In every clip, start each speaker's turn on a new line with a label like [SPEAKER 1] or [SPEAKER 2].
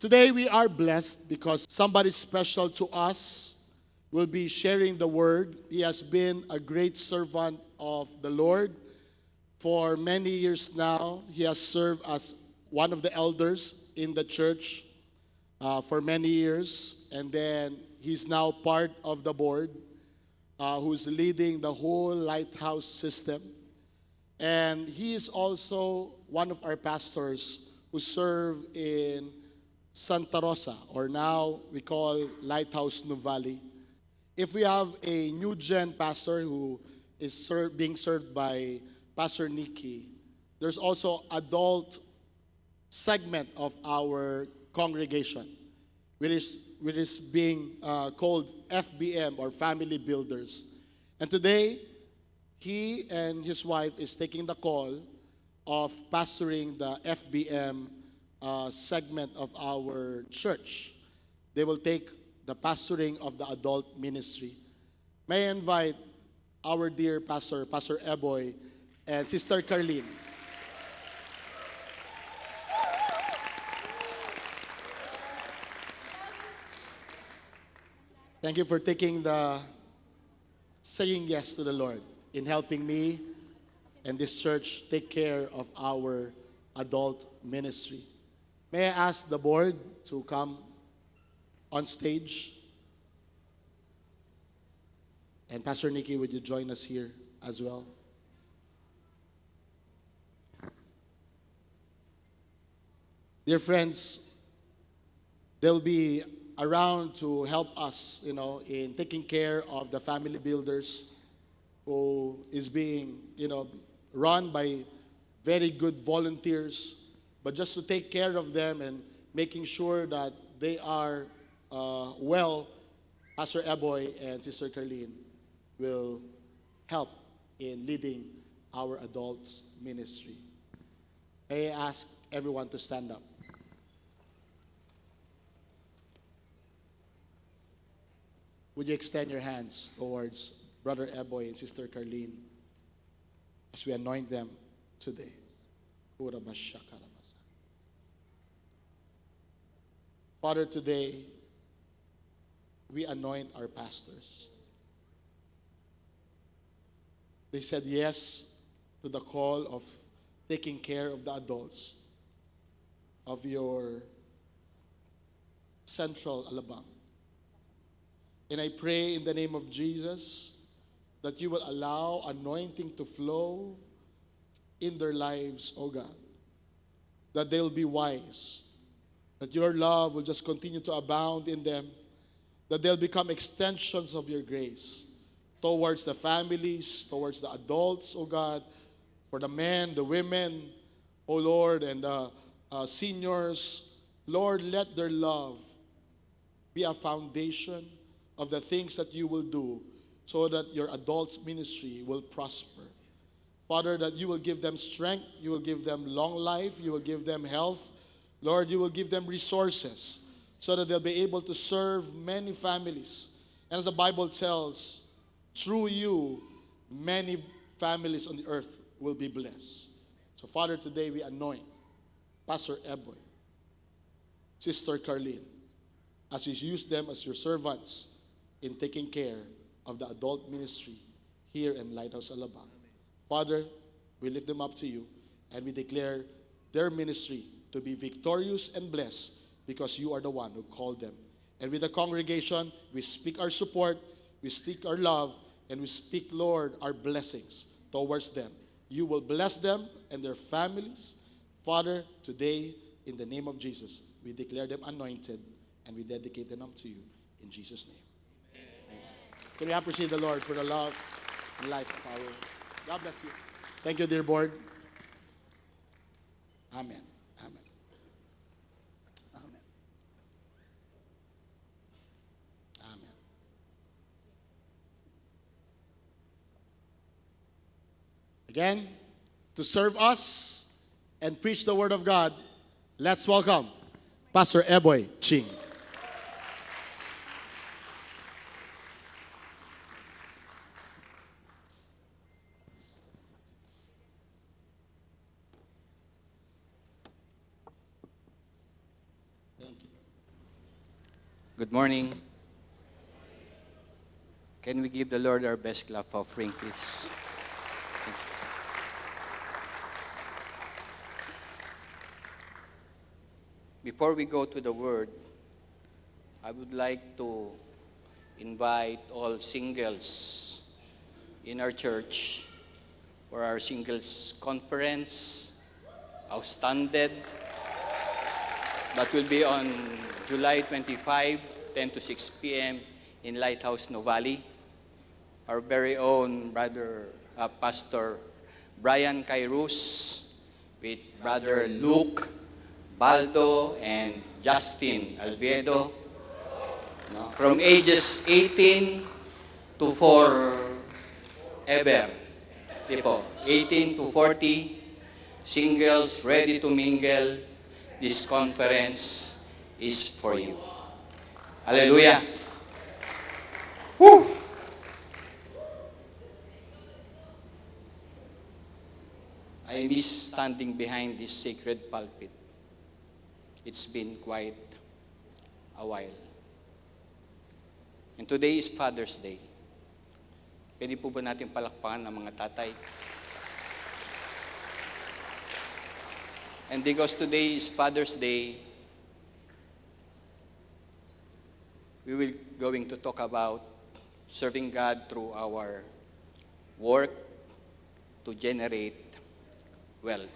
[SPEAKER 1] Today we are blessed because somebody special to us will be sharing the word. He has been a great servant of the Lord for many years now. He has served as one of the elders in the church for many years, and then he's now part of the board who's leading the whole lighthouse system. And he is also one of our pastors who serve in Santa Rosa, or now we call Lighthouse Nuvali. If we have a new gen pastor who is being served by Pastor Nikki, there's also adult segment of our congregation, which is being called FBM, or Family Builders. And today, he and his wife is taking the call of pastoring the FBM segment of our church. They will take the pastoring of the adult ministry. May I invite our dear pastor, Pastor Eboy, and Sister Carlene. Thank you for saying yes to the Lord in helping me and this church take care of our adult ministry. May I ask the board to come on stage? And Pastor Nikki, would you join us here as well? Dear friends, they'll be around to help us, in taking care of the Family Builders, who is being, run by very good volunteers, but just to take care of them and making sure that they are well, Pastor Eboy and Sister Carlene will help in leading our adults ministry. May I ask everyone to stand up? Would you extend your hands towards Brother Eboy and Sister Carlene as we anoint them today? Father, today we anoint our pastors. They said yes to the call of taking care of the adults of your Central Alabang. And I pray in the name of Jesus that you will allow anointing to flow in their lives, oh God. That they'll be wise. That your love will just continue to abound in them. That they'll become extensions of your grace towards the families, towards the adults, oh God, for the men, the women, oh Lord, and the seniors. Lord, let their love be a foundation of the things that you will do so that your adults ministry will prosper. Father, that you will give them strength, you will give them long life, you will give them health. Lord, you will give them resources so that they'll be able to serve many families. And as the Bible tells, through you, many families on the earth will be blessed. So Father, today we anoint Pastor Eboy, Sister Carlene, as you use them as your servants in taking care of the adult ministry here in Lighthouse Alabang. Father, we lift them up to you and we declare their ministry to be victorious and blessed because you are the one who called them. And with the congregation, we speak our support, we speak our love, and we speak, Lord, our blessings towards them. You will bless them and their families. Father, today, in the name of Jesus, we declare them anointed and we dedicate them up to you in Jesus' name. Can we appreciate the Lord for the love and life of our God bless you. Thank you, dear board. Amen. Amen. Amen. Amen. Again, to serve us and preach the word of God, let's welcome Pastor Eboy Ching. Thank you.
[SPEAKER 2] Good morning. Can we give the Lord our best clap offering, please? Before we go to the Word, I would like to invite all singles in our church for our singles conference, Outstanded, that will be on July 25, 10 to 6 p.m. in Lighthouse Novali. Our very own brother, Pastor Brian Kairos, with Brother Luke Baldo and Justin Alviedo, from ages 18 to forever. 18 to 40, singles ready to mingle. This conference is for you. Hallelujah. Woo! I miss standing behind this sacred pulpit. It's been quite a while. And today is Father's Day. Pwede po ba natin palakpakan ang mga tatay? And because today is Father's Day, we will going to talk about serving God through our work to generate wealth.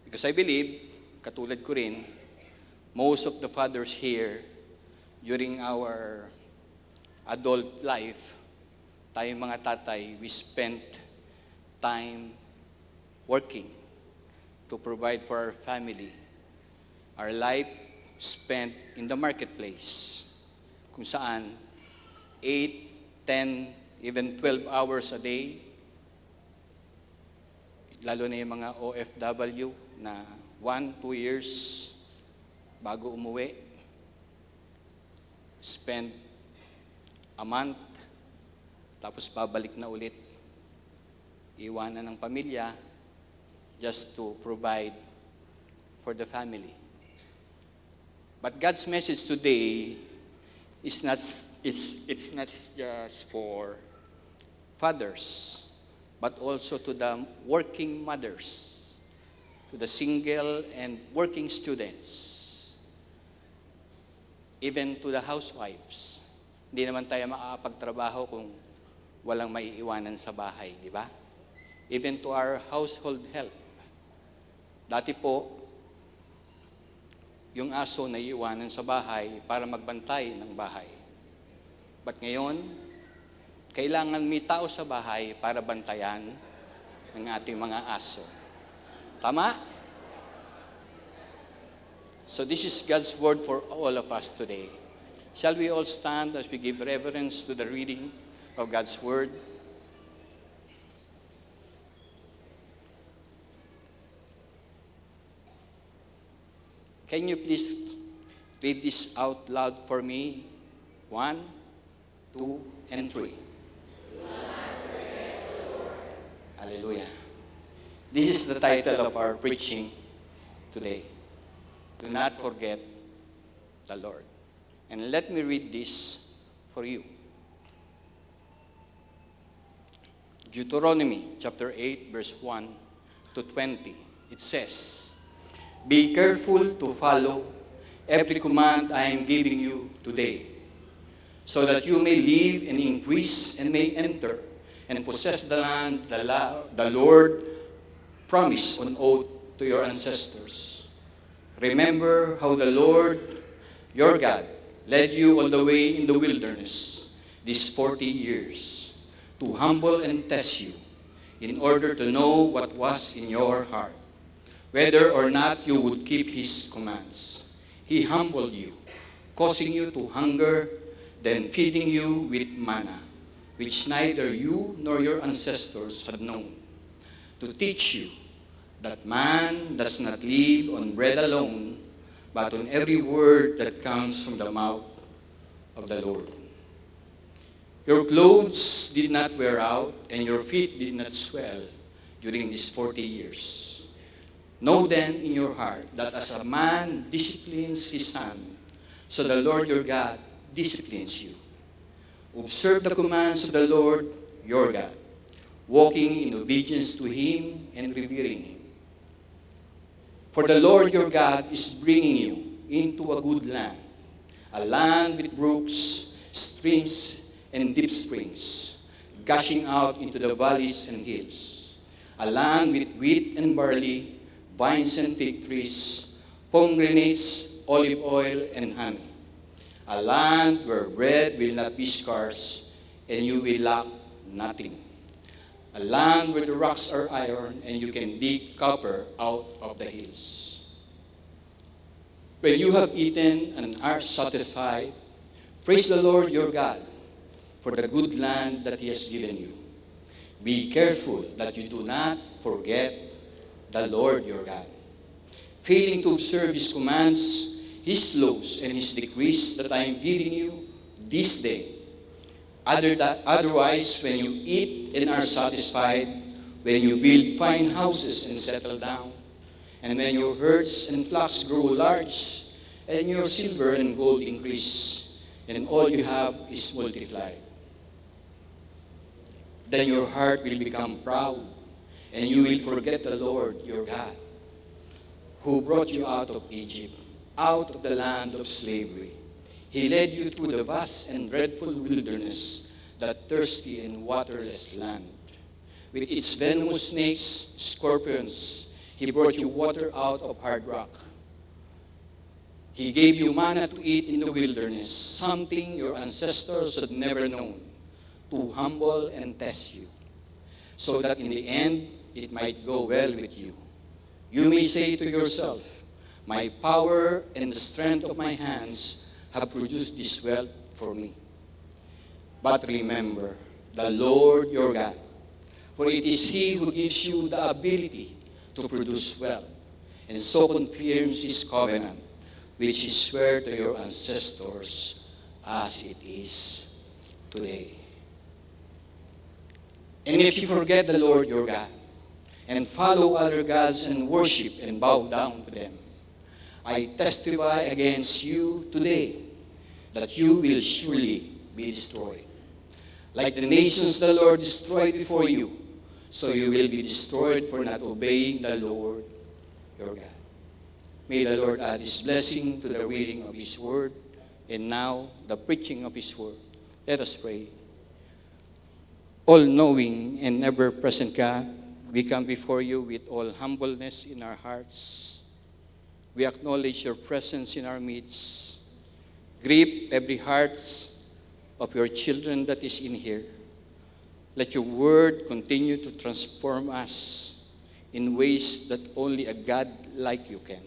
[SPEAKER 2] Because I believe, katulad ko rin, most of the fathers here, during our adult life, tayong mga tatay, we spent time working to provide for our family. Our life spent in the marketplace, kung saan 8, 10, even 12 hours a day, lalo na yung mga OFW na 1-2 years bago umuwi, spend a month, tapos babalik na ulit, iwanan ng pamilya just to provide for the family. But God's message today is not, it's not just for fathers, but also to the working mothers, to the single and working students, even to the housewives. Hindi naman tayo makakapagtrabaho kung walang maiiwanan sa bahay, di ba? Even to our household help. Dati po, yung aso na iiwanan sa bahay para magbantay ng bahay. But ngayon, kailangan may tao sa bahay para bantayan ng ating mga aso. Tama? So this is God's word for all of us today. Shall we all stand as we give reverence to the reading of God's word? Can you please read this out loud for me? 1, 2, and 3. Hallelujah. This is the title of our preaching today. Do not forget the Lord. And let me read this for you. Deuteronomy chapter 8, verse 1 to 20. It says, "Be careful to follow every command I am giving you today, so that you may live and increase and may enter and possess the land the Lord promised on oath to your ancestors. Remember how the Lord, your God, led you all the way in the wilderness these 40 years to humble and test you in order to know what was in your heart, whether or not you would keep His commands. He humbled you, causing you to hunger, then feeding you with manna, which neither you nor your ancestors had known, to teach you that man does not live on bread alone, but on every word that comes from the mouth of the Lord. Your clothes did not wear out, and your feet did not swell during these 40 years. Know then in your heart that as a man disciplines his son, So the Lord your God disciplines you. Observe the commands of the Lord your God, walking in obedience to Him and revering Him. For the Lord your God is bringing you into a good land, a land with brooks, streams, and deep springs, gushing out into the valleys and hills, a land with wheat and barley, vines and fig trees, pomegranates, olive oil, and honey, a land where bread will not be scarce, and you will lack nothing, a land where the rocks are iron, and you can dig copper out of the hills. When you have eaten and are satisfied, praise the Lord your God for the good land that He has given you. Be careful that you do not forget the Lord your God, failing to observe His commands, His laws, and His decrees that I am giving you this day. Otherwise, when you eat and are satisfied, when you build fine houses and settle down, and when your herds and flocks grow large, and your silver and gold increase, and all you have is multiplied, then your heart will become proud, and you will forget the Lord your God, who brought you out of Egypt, out of the land of slavery. He led you through the vast and dreadful wilderness, that thirsty and waterless land. With its venomous snakes, scorpions, He brought you water out of hard rock. He gave you manna to eat in the wilderness, something your ancestors had never known, to humble and test you, so that in the end it might go well with you. You may say to yourself, my power and the strength of my hands have produced this wealth for me. But remember the Lord your God, for it is He who gives you the ability to produce wealth, and so confirms His covenant, which He swore to your ancestors, as it is today. And if you forget the Lord your God, and follow other gods and worship and bow down to them, I testify against you today that you will surely be destroyed. Like the nations the Lord destroyed before you, so you will be destroyed for not obeying the Lord your God. May the Lord add His blessing to the reading of His word, and now the preaching of His word. Let us pray. All-knowing and ever-present God, we come before you with all humbleness in our hearts. We acknowledge your presence in our midst. Grip every heart of your children that is in here. Let your word continue to transform us in ways that only a God like you can.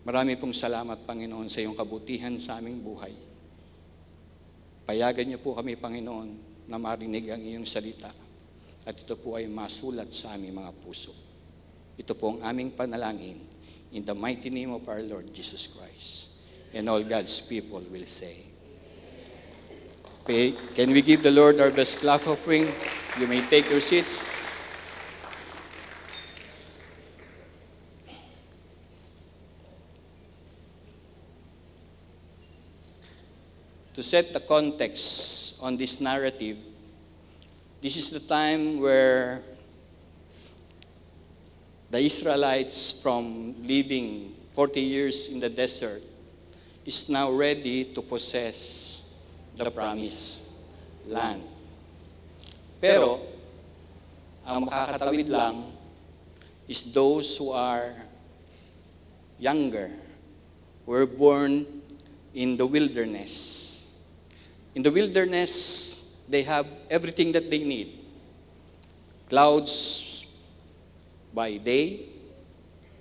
[SPEAKER 2] Marami pong salamat, Panginoon, sa iyong kabutihan sa aming buhay. Payagan niyo po kami, Panginoon, na marinig ang iyong salita. At ito po ay masulat sa aming mga puso. Ito po ang aming panalangin in the mighty name of our Lord Jesus Christ. And all God's people will say, okay, can we give the Lord our best clap offering? You may take your seats. To set the context on this narrative, this is the time where the Israelites, from living 40 years in the desert, is now ready to possess the promised land. Pero, ang makakatawid lang is those who are younger, who were born in the wilderness. In the wilderness, they have everything that they need. Clouds by day,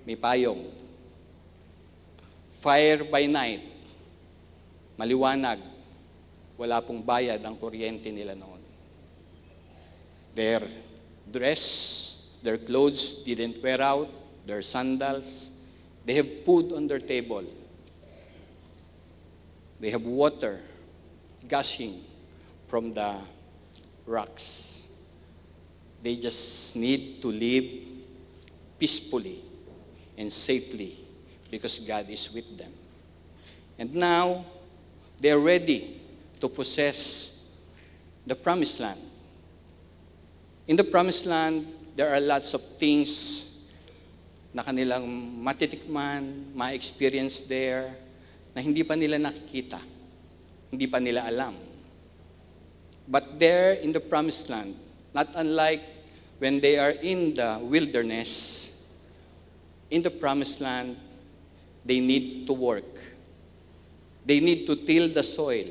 [SPEAKER 2] may payong. Fire by night, maliwanag. Wala pong bayad ang kuryente nila noon. Their dress, their clothes didn't wear out, their sandals. They have food on their table. They have water gushing from the rocks. They just need to live peacefully and safely because God is with them. And now, they are ready to possess the promised land. In the promised land, there are lots of things na kanilang matitikman, ma-experience there, na hindi pa nila nakikita, hindi pa nila alam. But there in the promised land, not unlike when they are in the wilderness, in the promised land, they need to work. They need to till the soil.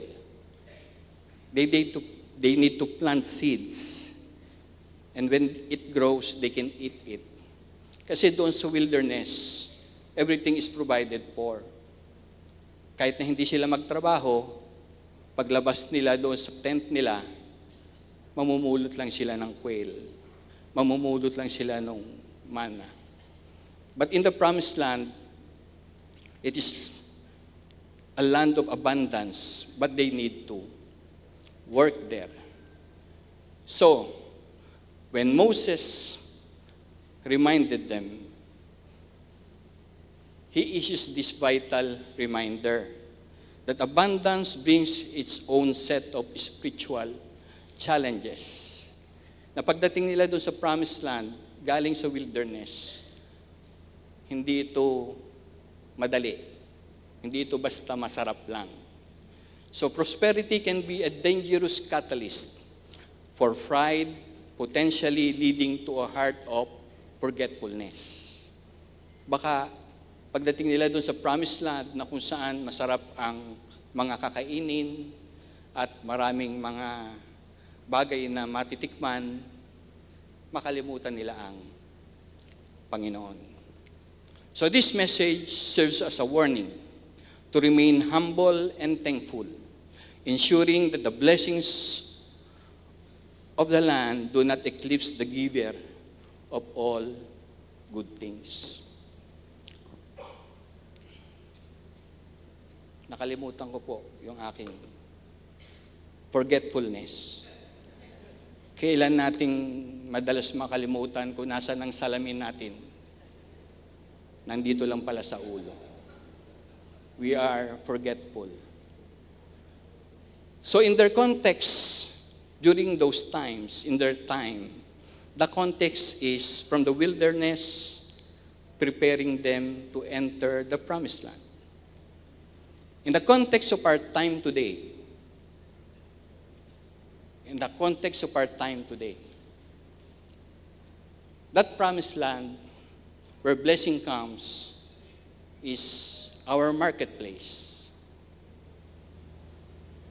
[SPEAKER 2] They need to plant seeds. And when it grows, they can eat it. Kasi doon sa wilderness, everything is provided for. Kahit na hindi sila magtrabaho, paglabas nila doon sa tent nila, mamumulot lang sila ng quail. Mamumulot lang sila ng manna. But in the promised land, it is a land of abundance, but they need to work there. So, when Moses reminded them, he issues this vital reminder that abundance brings its own set of spiritual challenges. Na pagdating nila doon sa promised land, galing sa wilderness, hindi ito madali. Hindi ito basta masarap lang. So prosperity can be a dangerous catalyst for pride, potentially leading to a heart of forgetfulness. Baka pagdating nila doon sa promised land na kung saan masarap ang mga kakainin at maraming mga bagay na matitikman, makalimutan nila ang Panginoon. So this message serves as a warning to remain humble and thankful, ensuring that the blessings of the land do not eclipse the giver of all good things. Nakalimutan ko po yung aking forgetfulness. Kailan nating madalas makalimutan kung nasa ng salamin natin? Nandito lang pala sa ulo. We are forgetful. So in their context, during those times, in their time, the context is from the wilderness, preparing them to enter the promised land. In the context of our time today, that promised land where blessing comes is our marketplace.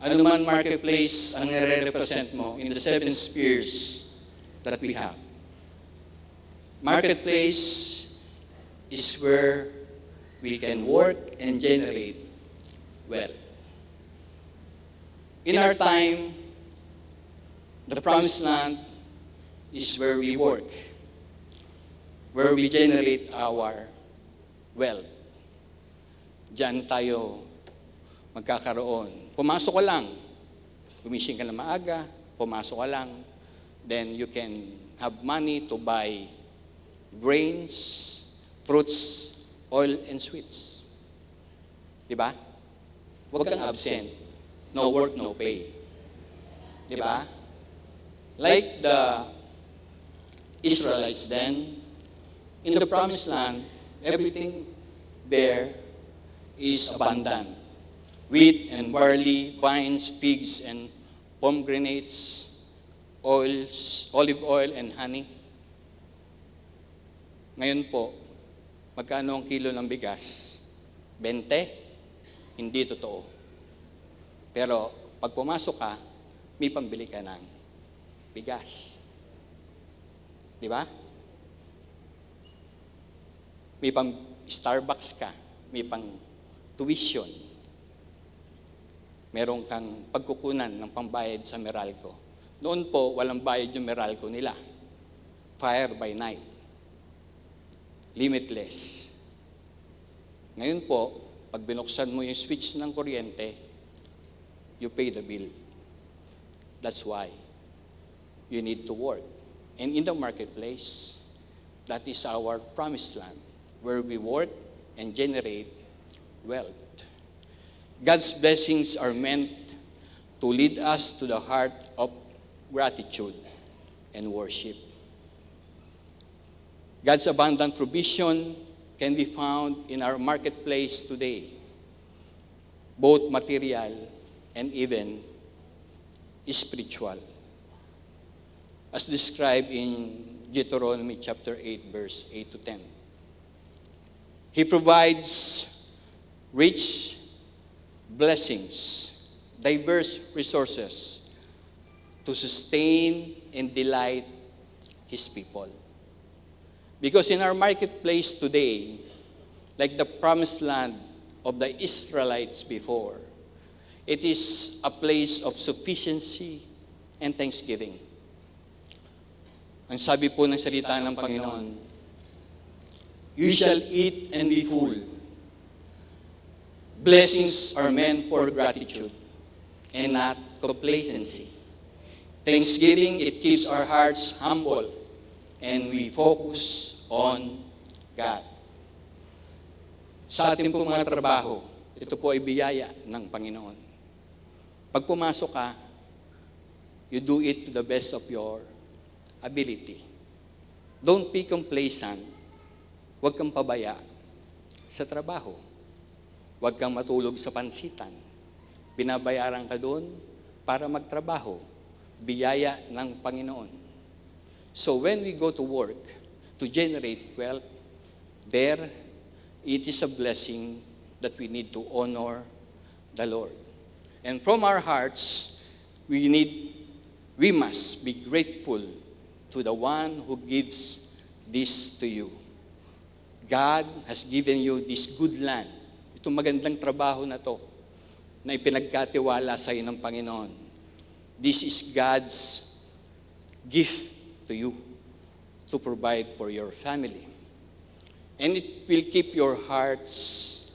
[SPEAKER 2] Ano man marketplace ang nire-represent mo in the 7 spheres that we have. Marketplace is where we can work and generate wealth. In our time, the promised land is where we work, where we generate our wealth. Diyan tayo magkakaroon. Pumasok ka lang. Gumising ka na maaga, pumasok ka lang. Then you can have money to buy grains, fruits, oil, and sweets. Di ba? Huwag kang absent. No work, no pay. Di ba? Like the Israelites then, in the promised land, everything there is abundant. Wheat and barley, vines, figs, and pomegranates, oils, olive oil, and honey. Ngayon po, magkano ang kilo ng bigas? 20? Hindi totoo. Pero pag pumasok ka, may pambili ka ng bigas. Di ba? May pang Starbucks ka, may pang tuition. Meron kang pagkukunan ng pambayad sa Meralco. Noon po, walang bayad yung Meralco nila. Fire by night. Limitless. Ngayon po, pag binuksan mo yung switch ng kuryente, you pay the bill. That's why you need to work. And in the marketplace, that is our promised land, where we work and generate wealth. God's blessings are meant to lead us to the heart of gratitude and worship. God's abundant provision can be found in our marketplace today, both material and even spiritual, as described in Deuteronomy chapter 8, verse 8 to 10. He provides rich blessings, diverse resources to sustain and delight His people. Because in our marketplace today, like the promised land of the Israelites before, it is a place of sufficiency and thanksgiving. Ang sabi po ng salita ng Panginoon, "You shall eat and be full." Blessings are meant for gratitude and not complacency. Thanksgiving, it keeps our hearts humble and we focus on God. Sa ating pong mga trabaho, ito po ay biyaya ng Panginoon. Pag pumasok ka, you do it to the best of your ability. Don't be complacent. Huwag kang pabaya sa trabaho. Huwag kang matulog sa pansitan. Binabayaran ka doon para magtrabaho. Biyaya ng Panginoon. So when we go to work to generate wealth, there it is a blessing that we need to honor the Lord. And from our hearts, we must be grateful to the one who gives this to you. God has given you this good land, itong magandang trabaho na to, na ipinagkatiwala sa iyo ng Panginoon. This is God's gift to you to provide for your family. And it will keep your hearts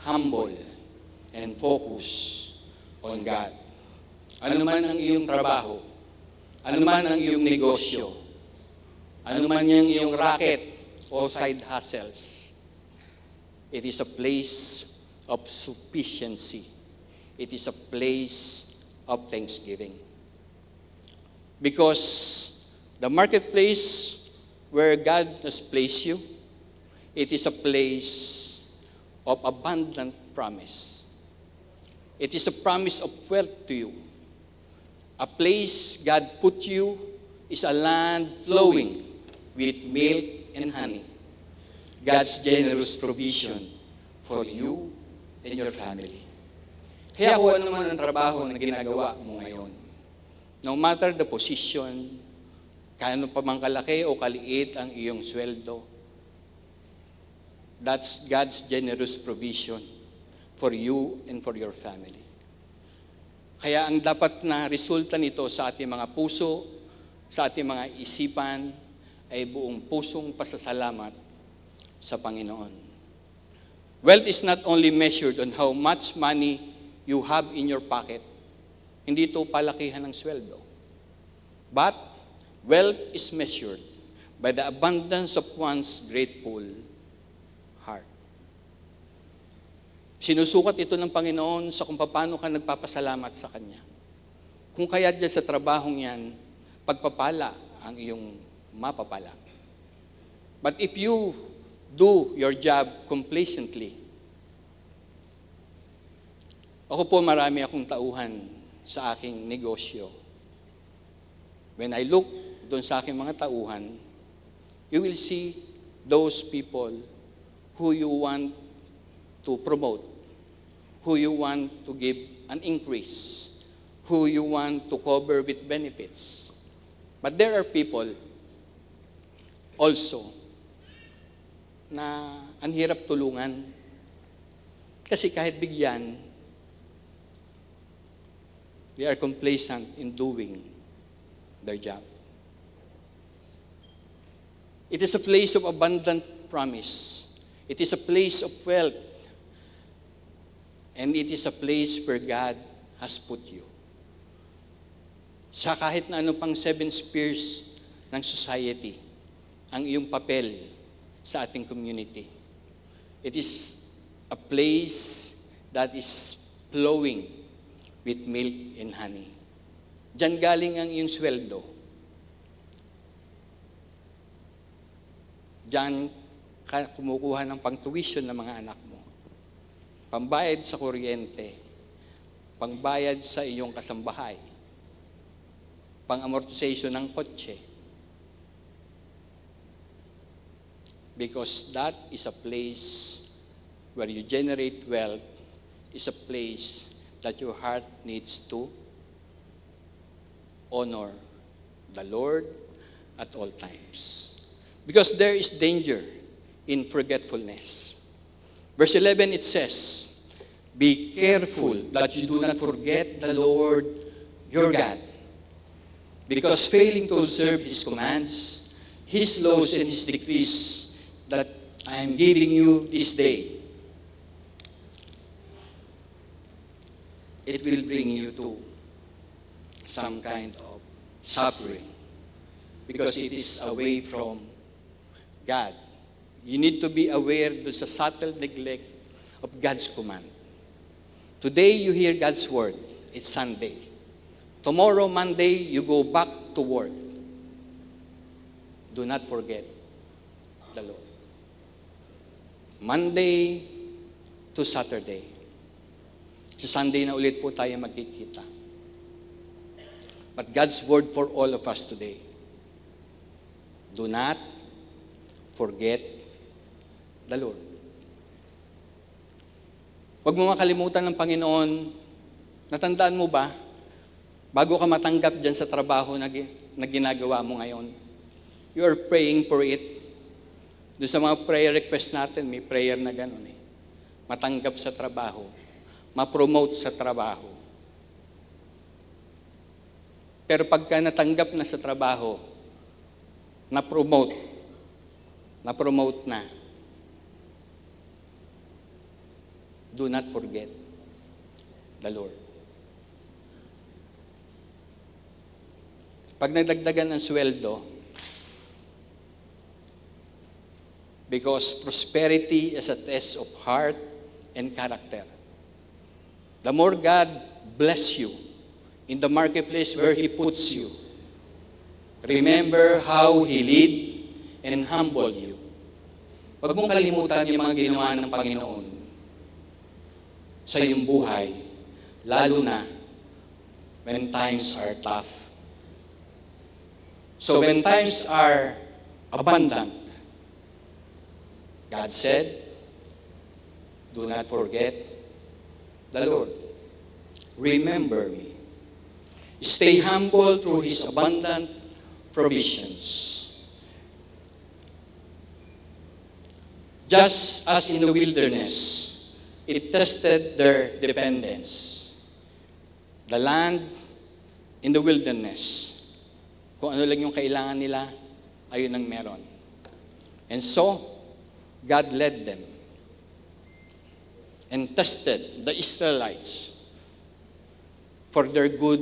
[SPEAKER 2] humble and focused on God. Ano man ang iyong trabaho, ano man ang iyong negosyo, ano man yung iyong racket o side hustles, it is a place of sufficiency. It is a place of thanksgiving. Because the marketplace where God has placed you, it is a place of abundant promise. It is a promise of wealth to you. A place God put you is a land flowing with milk and honey. God's generous provision for you and your family. Kaya kung ano man ang trabaho na ginagawa mo ngayon, no matter the position, kano pa mang kalaki o kaliit ang iyong sweldo, that's God's generous provision for you and for your family. Kaya ang dapat na resulta nito sa ating mga puso, sa ating mga isipan, ay buong pusong pasasalamat sa Panginoon. Wealth is not only measured on how much money you have in your pocket. Hindi ito palakihan ng sweldo. But wealth is measured by the abundance of one's grateful heart. Sinusukat ito ng Panginoon sa kung paano ka nagpapasalamat sa Kanya. Kung kaya dyan sa trabahong yan, pagpapala ang iyong mapapala. But if you do your job complacently, ako po marami akong tauhan sa aking negosyo. When I look doon sa aking mga tauhan, you will see those people who you want to promote, who you want to give an increase, who you want to cover with benefits. But there are people also na ang hirap tulungan kasi kahit bigyan, they are complacent in doing their job. It is a place of abundant promise. It is a place of wealth. And it is a place where God has put you. Sa kahit na ano pang 7 spheres ng society, ang iyong papel sa ating community. It is a place that is flowing with milk and honey. Diyan galing ang iyong sweldo. Diyan ka kumukuha ng pang-tuition ng mga anak mo. Pambayad sa kuryente. Pangbayad sa iyong kasambahay. Pang-amortization ng kotse. Because that is a place where you generate wealth, is a place that your heart needs to honor the Lord at all times. Because there is danger in forgetfulness. Verse 11, it says, "Be careful that you do not forget the Lord your God, because failing to observe His commands, His laws and His decrees that I am giving you this day, it will bring you to some kind of suffering because it is away from God." You need to be aware doon sa subtle neglect of God's command. Today, you hear God's word. It's Sunday. Tomorrow, Monday, you go back to work. Do not forget the Lord. Monday to Saturday. Sa Sunday na ulit po tayo magkikita. But God's word for all of us today, do not forget the Lord. Huwag mo makalimutan ng Panginoon. Natandaan mo ba, bago ka matanggap dyan sa trabaho na ginagawa mo ngayon, you are praying for it. Doon sa mga prayer request natin, may prayer na gano'n eh. Matanggap sa trabaho. Ma-promote sa trabaho. Pero pagka natanggap na sa trabaho, na-promote na, do not forget the Lord. Pag nagdagdagan ng sweldo, because prosperity is a test of heart and character. The more God bless you in the marketplace where He puts you, remember how He lead and humble you. Huwag mong kalimutan yung mga ginawa ng Panginoon sa iyong buhay, lalo na when times are tough. So when times are abundant, God said, do not forget the Lord. Remember me. Stay humble through His abundant provisions. Just as in the wilderness, it tested their dependence. The land in the wilderness, kung ano lang yung kailangan nila, ayun ang meron. And so, God led them and tested the Israelites for their good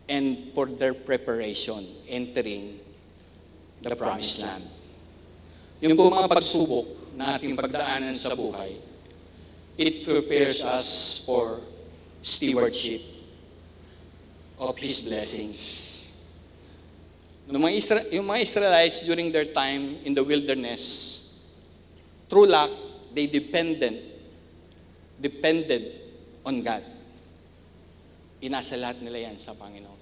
[SPEAKER 2] and for their preparation entering the promised land. Yung po mga pagsubok na ating pagdaanan sa buhay, it prepares us for stewardship of His blessings. Yung mga Israelites during their time in the wilderness, through luck, they depended on God. Inasa lahat nila yan sa Panginoon.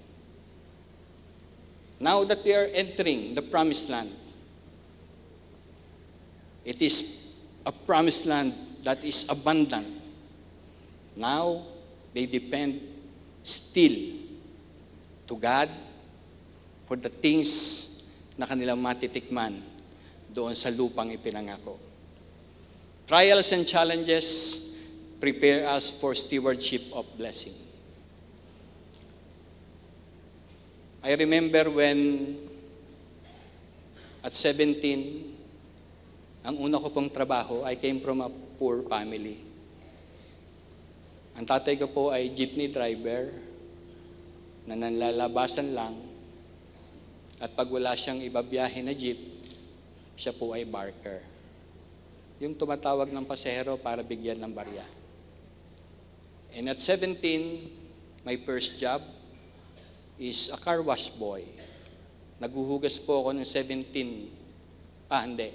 [SPEAKER 2] Now that they are entering the promised land, it is a promised land that is abundant. Now, they depend still to God for the things na kanilang matitikman doon sa lupang ipinangako. Trials and challenges prepare us for stewardship of blessing. I remember when at 17, ang una ko pong trabaho, I came from a poor family. Ang tatay ko po ay jeepney driver na nanlalabasan lang at pag wala siyang ibabiyahe na jeep, siya po ay barker. Yung tumatawag ng pasahero para bigyan ng barya. And at 17, my first job is a car wash boy. Naghuhugas po ako ng 17. Hindi.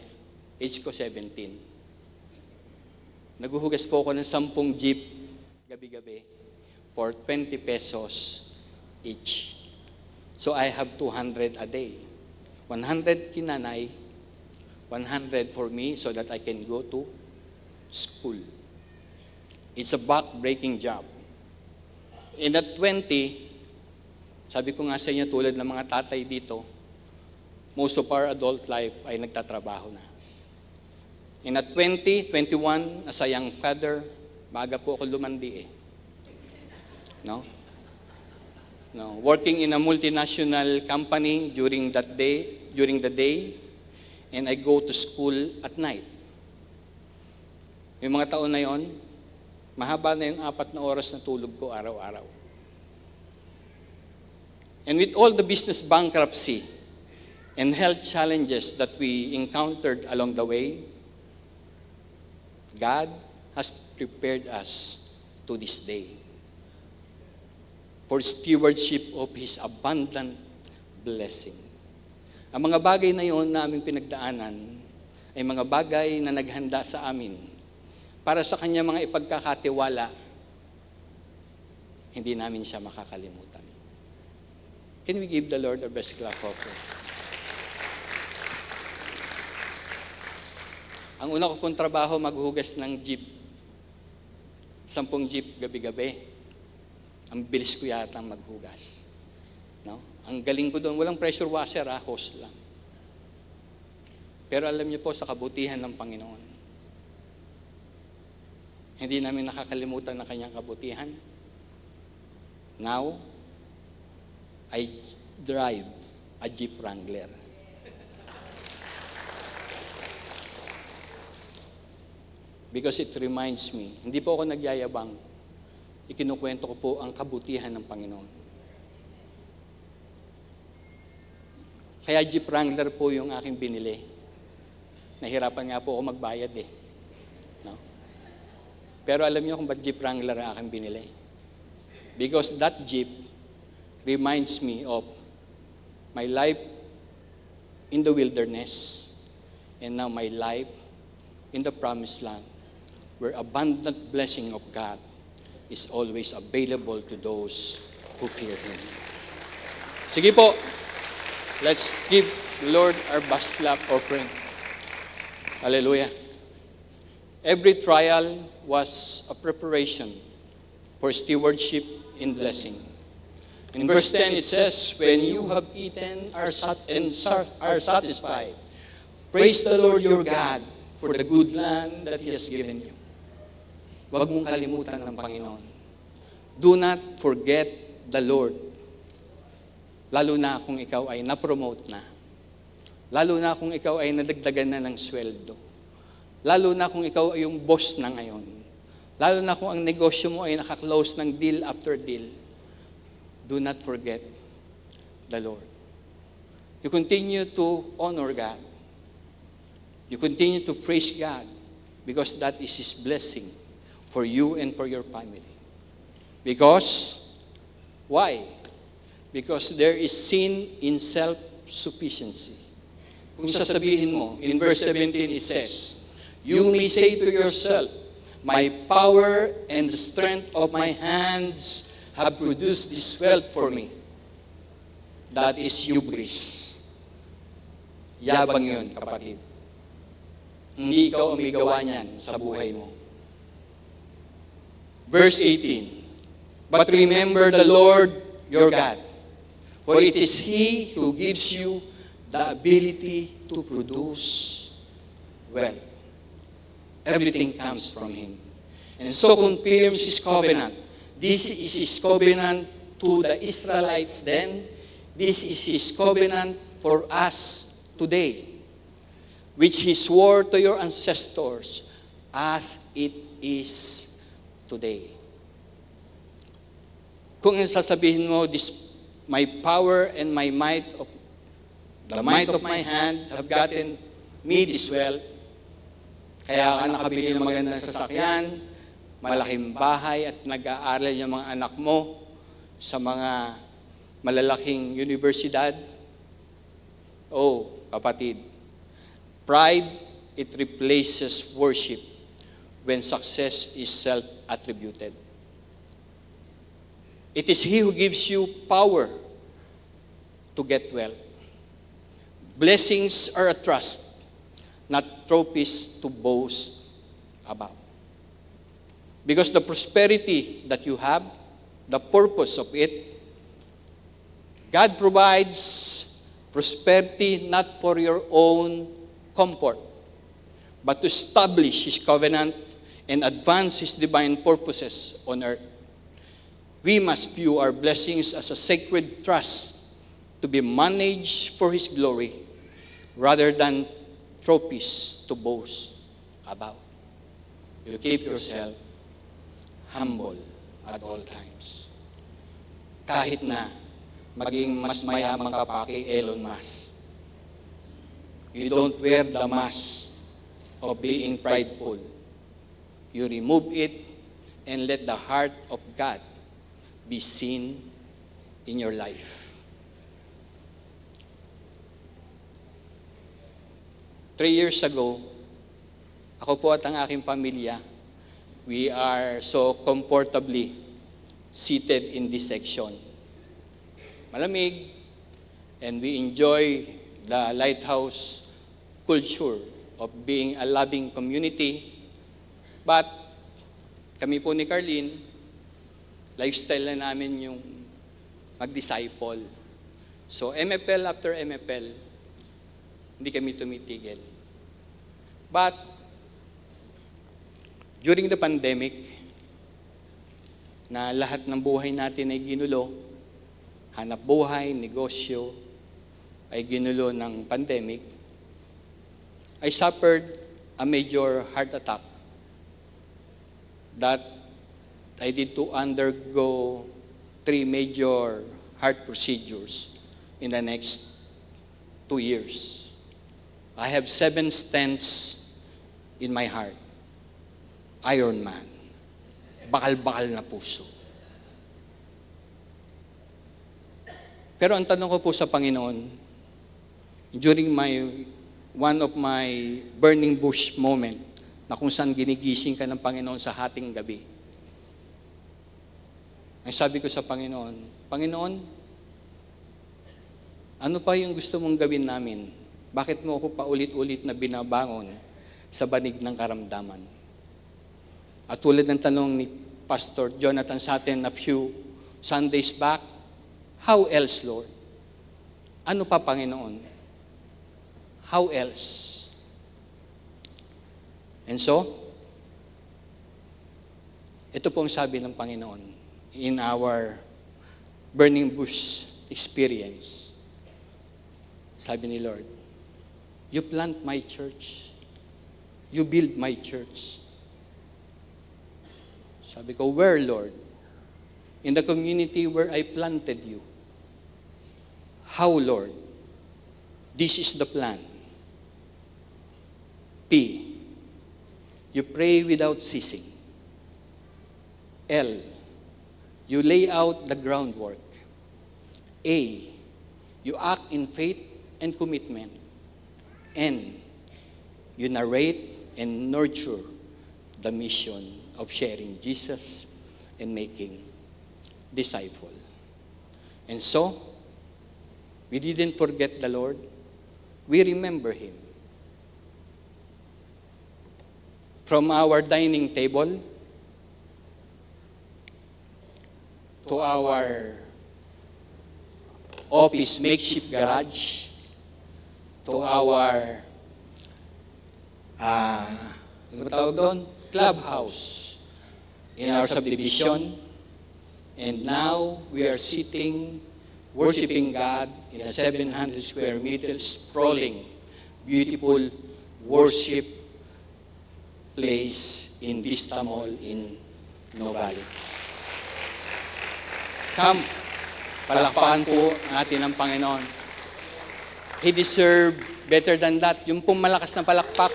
[SPEAKER 2] Age ko 17. Naghuhugas po ako ng 10 jeep gabi-gabi for 20 pesos each. So I have 200 a day. 100 kinanay, 100 for me so that I can go to school. It's a back-breaking job. And at 20, sabi ko nga sa inyo, tulad ng mga tatay dito, most of our adult life ay nagtatrabaho na. And at 20, 21, as a young father, maaga po ako lumandi eh. No? Working in a multinational company during the day, and I go to school at night. Yung mga taon na yon, mahaba na yung 4 na oras na tulog ko araw-araw. And with all the business bankruptcy and health challenges that we encountered along the way, God has prepared us to this day for stewardship of His abundant blessing. Ang mga bagay na yon na aming pinagdaanan ay mga bagay na naghanda sa amin para sa Kanya mga ipagkakatiwala, hindi namin siya makakalimutan. Can we give the Lord our best clap of praise? Ang una ko pong trabaho, maghugas ng jeep. 10 jeep gabi-gabi. Ang bilis ko yata maghugas. No? Ang galing ko doon, walang pressure washer, hose lang. Pero alam niyo po, sa kabutihan ng Panginoon, hindi namin nakakalimutan na Kanyang kabutihan. Now, I drive a Jeep Wrangler. Because it reminds me, hindi po ako nagyayabang, ikinukwento ko po ang kabutihan ng Panginoon. Kaya Jeep Wrangler po yung aking binili. Nahirapan nga po ako magbayad eh. No? Pero alam niyo kung ba't Jeep Wrangler ang aking binili? Because that Jeep reminds me of my life in the wilderness and now my life in the promised land, where abundant blessing of God is always available to those who fear Him. Sige po, let's give the Lord our best clap offering. Hallelujah. Every trial was a preparation for stewardship in blessing. In verse 10 it says, when you have eaten and are satisfied, praise the Lord your God for the good land that He has given you. Huwag mong kalimutan ng Panginoon. Do not forget the Lord. Lalo na kung ikaw ay na-promote na. Lalo na kung ikaw ay nadagdagan na ng sweldo. Lalo na kung ikaw ay yung boss na ngayon. Lalo na kung ang negosyo mo ay nakaklose ng deal after deal. Do not forget the Lord. You continue to honor God. You continue to praise God because that is His blessing for you and for your family. Because, why? Because there is sin in self-sufficiency. Kung sasabihin mo, in verse 17 it says, you may say to yourself, my power and the strength of my hands have produced this wealth for me. That is hubris. Yabang yun, kapatid. Hindi ikaw umigawa niyan sa buhay mo. Verse 18, but remember the Lord your God, for it is He who gives you the ability to produce wealth. Everything comes from Him. And so confirms His covenant. This is His covenant to the Israelites then. This is His covenant for us today, which He swore to your ancestors as it is today. Kung sasabihin mo, this, my power and my might of the might of my hand have gotten me this wealth, kaya ka nakabili ng magandang sasakyan, malaking bahay at nag-aaral yung mga anak mo sa mga malalaking universidad. Oh, kapatid, pride, it replaces worship when success is self-attributed. It is He who gives you power to get wealth. Blessings are a trust, not trophies to boast about. Because the prosperity that you have, the purpose of it, God provides prosperity not for your own comfort, but to establish His covenant and advance His divine purposes on earth. We must view our blessings as a sacred trust to be managed for His glory rather than trophies to boast about. You keep yourself humble at all times. Kahit na maging mas mayaman ka pa kay Elon Musk, you don't wear the mask of being prideful. You remove it and let the heart of God be seen in your life. 3 years ago, ako po at ang aking pamilya, we are so comfortably seated in this section. Malamig, and we enjoy the lighthouse culture of being a loving community. But kami po ni Carlene, lifestyle na namin yung mag-disciple. So MFL after MFL, hindi kami tumitigil. But during the pandemic, na lahat ng buhay natin ay ginulo, hanap buhay, negosyo, ay ginulo ng pandemic, I suffered a major heart attack that I did to undergo 3 major heart procedures in the next 2 years. I have 7 stents in my heart. Iron Man. Bakal-bakal na puso. Pero ang tanong ko po sa Panginoon, during one of my burning bush moment, na kung saan ginigising ka ng Panginoon sa hating gabi, ay sabi ko sa Panginoon, Panginoon, ano pa yung gusto mong gawin namin? Bakit mo ako paulit-ulit na binabangon sa banig ng karamdaman? At tulad ng tanong ni Pastor Jonathan sa atin a few Sundays back, how else, Lord? Ano pa, Panginoon? How else? And so, ito po ang sabi ng Panginoon in our burning bush experience. Sabi ni Lord, you plant my church. You build my church. Sabi ko, where, Lord? In the community where I planted you. How, Lord? This is the plan. P, you pray without ceasing. L, you lay out the groundwork. A, you act in faith and commitment. N, you narrate and nurture the mission of sharing Jesus and making disciple. And so, we didn't forget the Lord. We remember Him. From our dining table to our office makeshift garage, to our ano tawag doon? Clubhouse in our subdivision. And now we are sitting, worshiping God in a 700 square meters, sprawling, beautiful worship place in Vista Mall in Nogales. Come, palakpakan po natin ang Panginoon. He deserved better than that. Yung pong malakas na palakpak.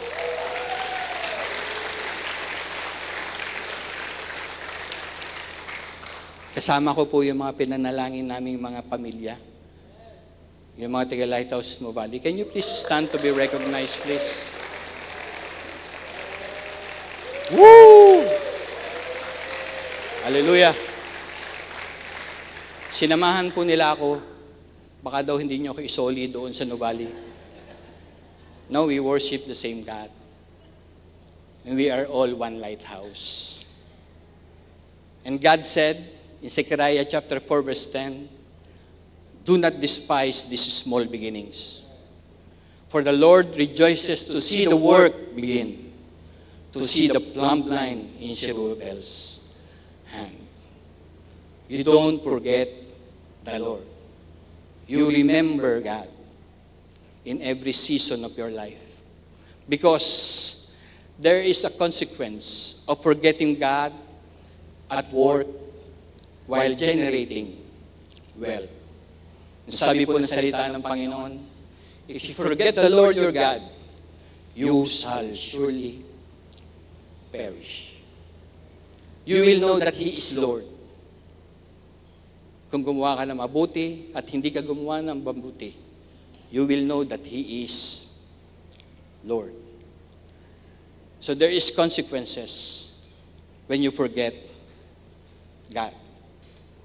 [SPEAKER 2] Kasama ko po yung mga pinanalangin naming mga pamilya. Yung mga taga Lighthouse Mo Valley. Can you please stand to be recognized, please? Woo! Hallelujah! Sinamahan po nila ako. Baka daw hindi nyo ako isoli doon sa Nuvali. No, we worship the same God. And we are all one lighthouse. And God said in Zechariah chapter 4 verse 10, do not despise these small beginnings. For the Lord rejoices to see the work begin, to see the plumb line in Zerubbabel's hand. You don't forget the Lord. You remember God in every season of your life. Because there is a consequence of forgetting God at work while generating wealth. Sabi po ng salita ng Panginoon, if you forget the Lord your God, you shall surely perish. You will know that He is Lord. Kung gumawa ka ng mabuti at hindi ka gumawa ng mabuti, you will know that He is Lord. So there is consequences when you forget God.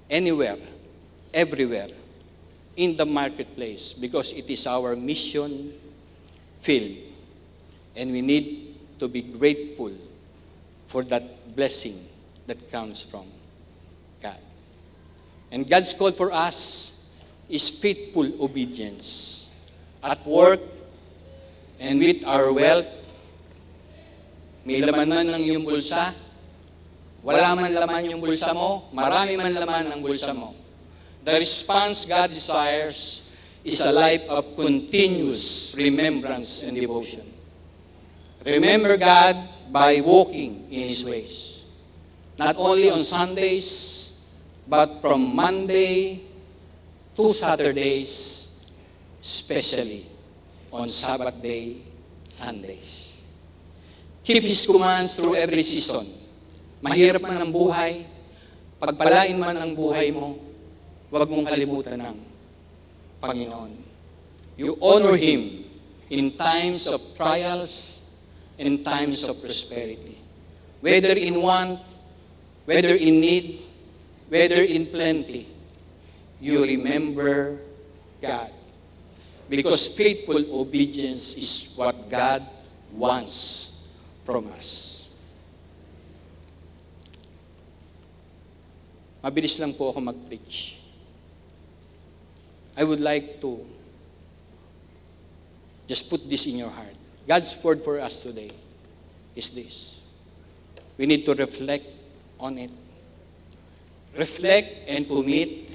[SPEAKER 2] Anywhere, everywhere, in the marketplace, because it is our mission field. And we need to be grateful for that blessing that comes from God. And God's call for us is faithful obedience. At work and with our wealth, may laman man ng iyong bulsa, wala man laman yung bulsa mo, marami man laman ang bulsa mo. The response God desires is a life of continuous remembrance and devotion. Remember God by walking in His ways. Not only on Sundays, but from Monday to Saturdays, especially on Sabbath day, Sundays. Keep His commands through every season. Mahirap man ang buhay, pagpalain man ang buhay mo, huwag mong kalimutan ng Panginoon. You honor Him in times of trials and times of prosperity. Whether in want, whether in need, whether in plenty, you remember God. Because faithful obedience is what God wants from us. Mabilis lang po ako mag-preach. I would like to just put this in your heart. God's word for us today is this. We need to reflect on it. Reflect and commit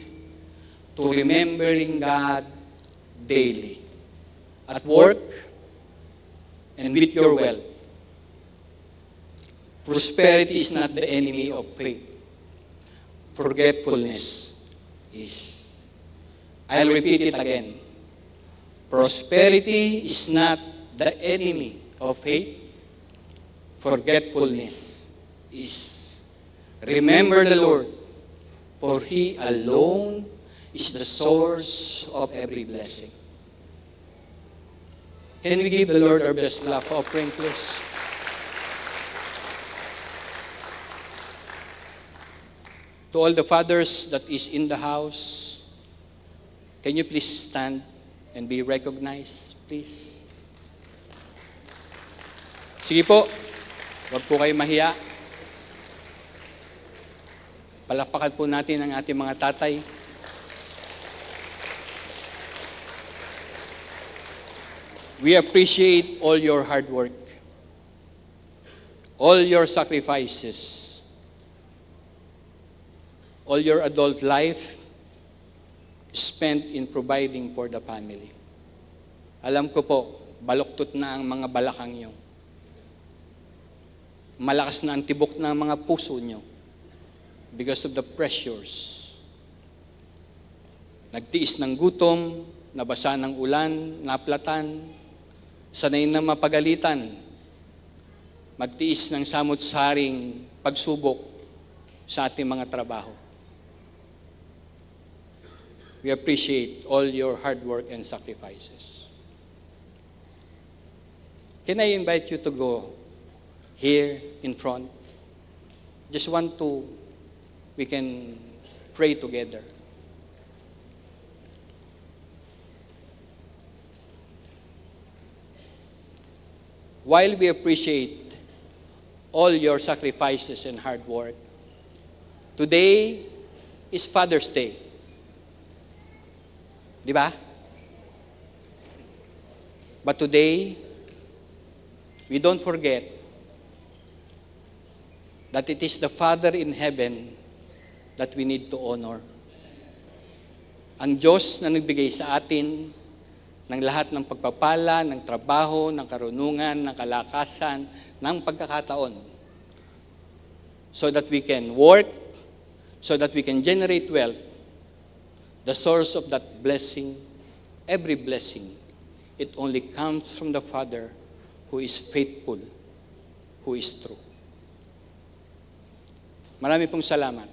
[SPEAKER 2] to remembering God daily. At work and with your wealth. Prosperity is not the enemy of faith. Forgetfulness is. I'll repeat it again. Prosperity is not the enemy of faith. Forgetfulness is. Remember the Lord, for He alone is the source of every blessing. Can we give the Lord our best love offering, please? To all the fathers that is in the house, can you please stand and be recognized, please? Sige po, huwag po kayo mahiya. Palakpakan po natin ang ating mga tatay. We appreciate all your hard work, all your sacrifices, all your adult life spent in providing for the family. Alam ko po, baluktot na ang mga balakang nyo. Malakas na ang tibok ng mga puso nyo because of the pressures. Nagtiis ng gutom, nabasa ng ulan, naplatan, sanay na mapagalitan, magtiis ng samot-saring pagsubok sa ating mga trabaho. we appreciate all your hard work and sacrifices. Can I invite you to go here in front? Just we can pray together. While we appreciate all your sacrifices and hard work, today is Father's Day. Di ba? But today, we don't forget that it is the Father in heaven that we need to honor. Ang Diyos na nagbigay sa atin ng lahat ng pagpapala, ng trabaho, ng karunungan, ng kalakasan, ng pagkakataon. So that we can work, so that we can generate wealth. The source of that blessing, every blessing, it only comes from the Father who is faithful, who is true. Marami pong salamat.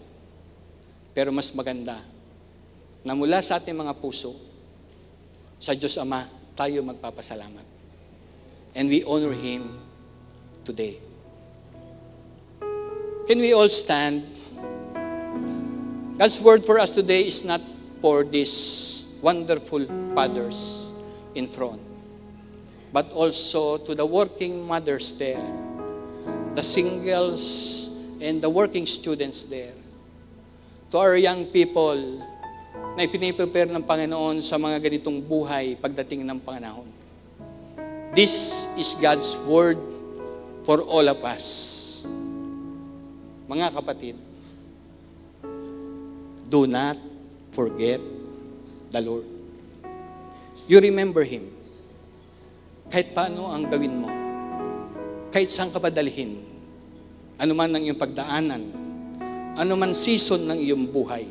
[SPEAKER 2] Pero mas maganda na mula sa ating mga puso, sa Diyos Ama, tayo magpapasalamat. And we honor Him today. Can we all stand? God's word for us today is not for these wonderful fathers in front, but also to the working mothers there, the singles and the working students there, to our young people na ipiniprepare ng Panginoon sa mga ganitong buhay pagdating ng panahon. This is God's word for all of us. Mga kapatid, do not forget the Lord. You remember Him. Kahit paano ang gawin mo, kahit saan ka padalhin, anuman ang iyong pagdaanan, anuman season ng iyong buhay,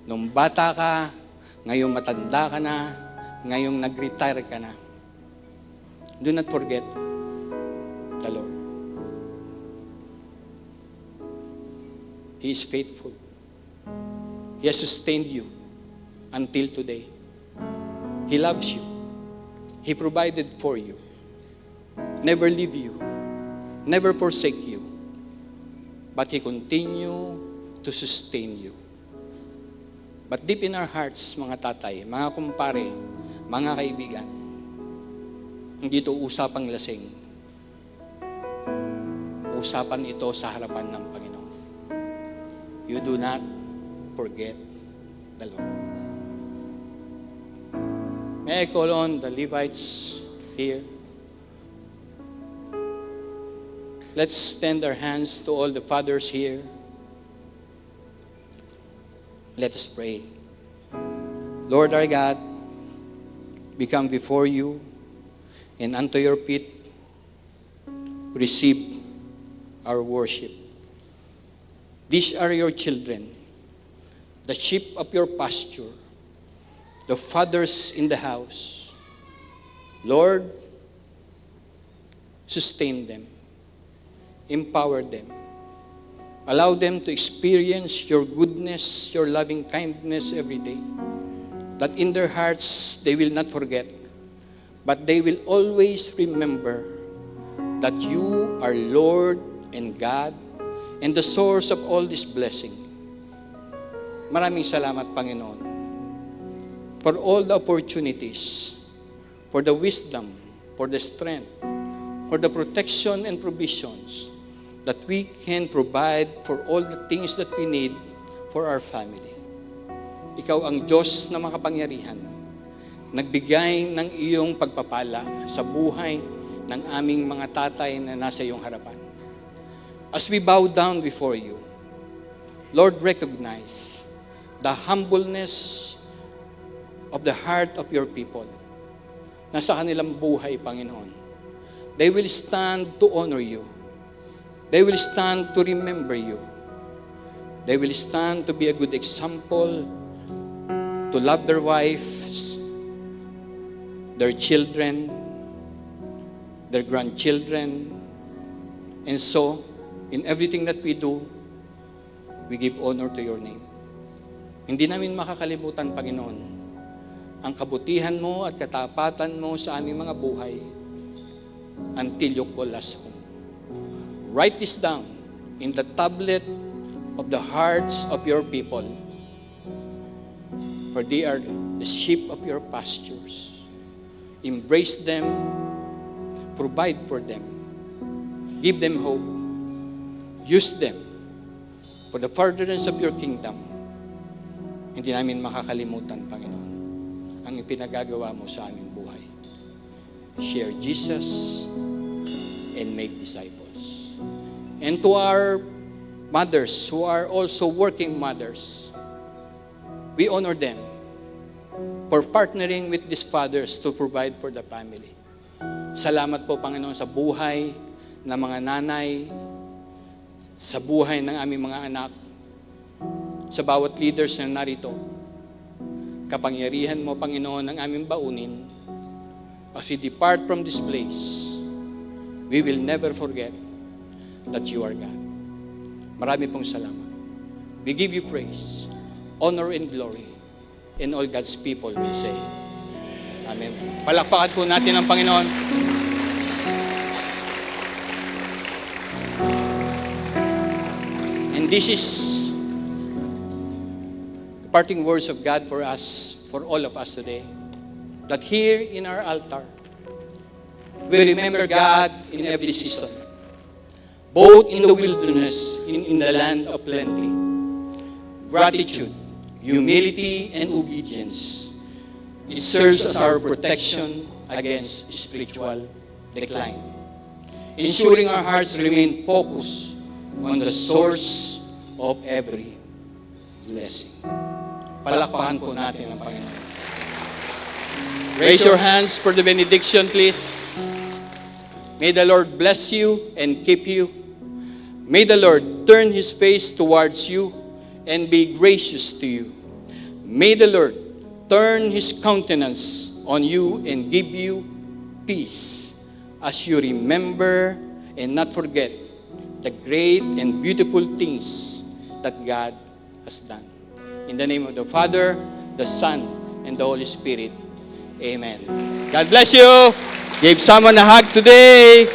[SPEAKER 2] nung bata ka, ngayong matanda ka na, ngayong nag-retire ka na, do not forget the Lord. He is faithful. He has sustained you until today. He loves you. He provided for you. Never leave you. Never forsake you. But He continue to sustain you. But deep in our hearts, mga tatay, mga kumpare, mga kaibigan, hindi ito usapang lasing. Usapan ito sa harapan ng Panginoon. You do not forget the Lord. May I call on the Levites here? Let's extend our hands to all the fathers here. Let us pray. Lord our God, we come before you and unto your feet receive our worship. These are your children, the sheep of your pasture, the fathers in the house. Lord, sustain them, empower them, allow them to experience your goodness, your loving kindness every day, that in their hearts they will not forget, but they will always remember that you are Lord and God and the source of all this blessing. Maraming salamat, Panginoon, for all the opportunities, for the wisdom, for the strength, for the protection and provisions that we can provide for all the things that we need for our family. Ikaw ang Diyos na makapangyarihan, nagbigay ng iyong pagpapala sa buhay ng aming mga tatay na nasa iyong harapan. As we bow down before you, Lord, recognize the humbleness of the heart of your people na sa kanilang buhay, Panginoon. They will stand to honor you. They will stand to remember you. They will stand to be a good example, to love their wives, their children, their grandchildren. And so, in everything that we do, we give honor to your name. Hindi namin makakalimutan, Panginoon, ang kabutihan mo at katapatan mo sa aming mga buhay until you call us home. Write this down in the tablet of the hearts of your people, for they are the sheep of your pastures. Embrace them, provide for them, give them hope, use them for the furtherance of your kingdom. Hindi namin makakalimutan, Panginoon, ang ipinagagawa mo sa aming buhay. Share Jesus and make disciples. And to our mothers who are also working mothers, we honor them for partnering with these fathers to provide for the family. Salamat po, Panginoon, sa buhay ng mga nanay, sa buhay ng aming mga anak, sa bawat leaders na narito. Kapangyarihan mo, Panginoon, ang aming baunin. As we depart from this place, we will never forget that you are God. Marami pong salamat. We give you praise, honor, and glory. And all God's people will say, Amen. Palakpakan po natin ang Panginoon. And this is the parting words of God for us, for all of us today. That here in our altar, we remember God in every season, both in the wilderness and in the land of plenty. Gratitude, humility, and obedience. It serves as our protection against spiritual decline, ensuring our hearts remain focused on the source of every blessing. Palakpakan po natin ang Panginoon. Raise your hands for the benediction, please. May the Lord bless you and keep you. May the Lord turn His face towards you and be gracious to you. May the Lord turn His countenance on you and give you peace as you remember and not forget the great and beautiful things that God has done. In the name of the Father, the Son, and the Holy Spirit. Amen. God bless you. Give someone a hug today.